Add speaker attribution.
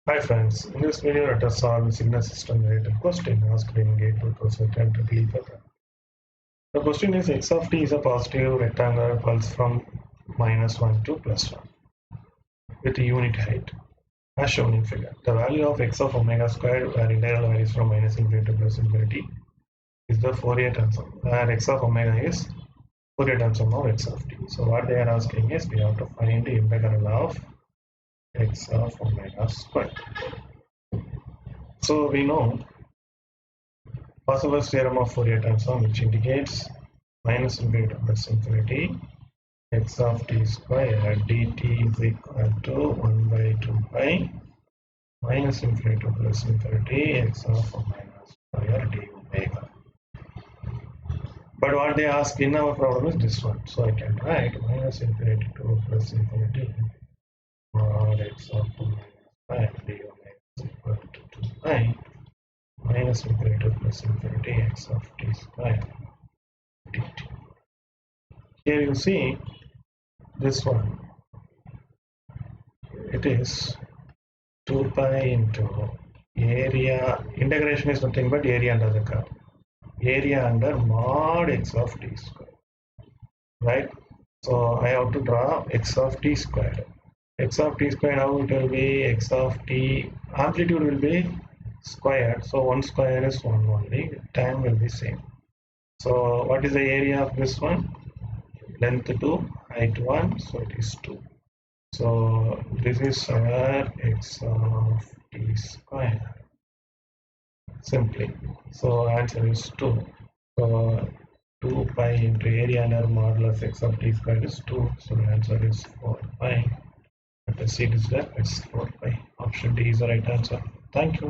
Speaker 1: Hi friends, in this video let us solve a signal system related question asked in Gateway Process and Triple paper. The question is x of t is a positive rectangular pulse from -1 to +1 with a unit height as shown in figure. The value of x of omega squared where integral varies from -infinity to +infinity is the Fourier transform where x of omega is Fourier transform of x of t. So what they are asking is we have to find the integral of x of omega squared. So we know Parseval's theorem of Fourier transform, which indicates -infinity to +infinity x of t square dt is equal to 1 by 2 pi -infinity to +infinity x of omega square d omega. But what they ask in our problem is this one. So I can write -infinity to +infinity mod x of omega square d omega is equal to 2 pi -infinity to +infinity x of t square dt. Here you see this one, it is 2 pi into area, integration is nothing but area under the curve, area under mod x of t square, right? So I have to draw x of t squared. X of t squared, how it will be? X of t, amplitude will be squared, so 1 square is 1 only, time will be same. So what is the area of this one? Length 2, height 1, so it is 2. So this is our x of t square, simply. So answer is 2. So 2 pi into area under modulus x of t square is 2. So the answer is 4 pi. Let us see this there. It's 4 pi. Option D is the right answer. Thank you.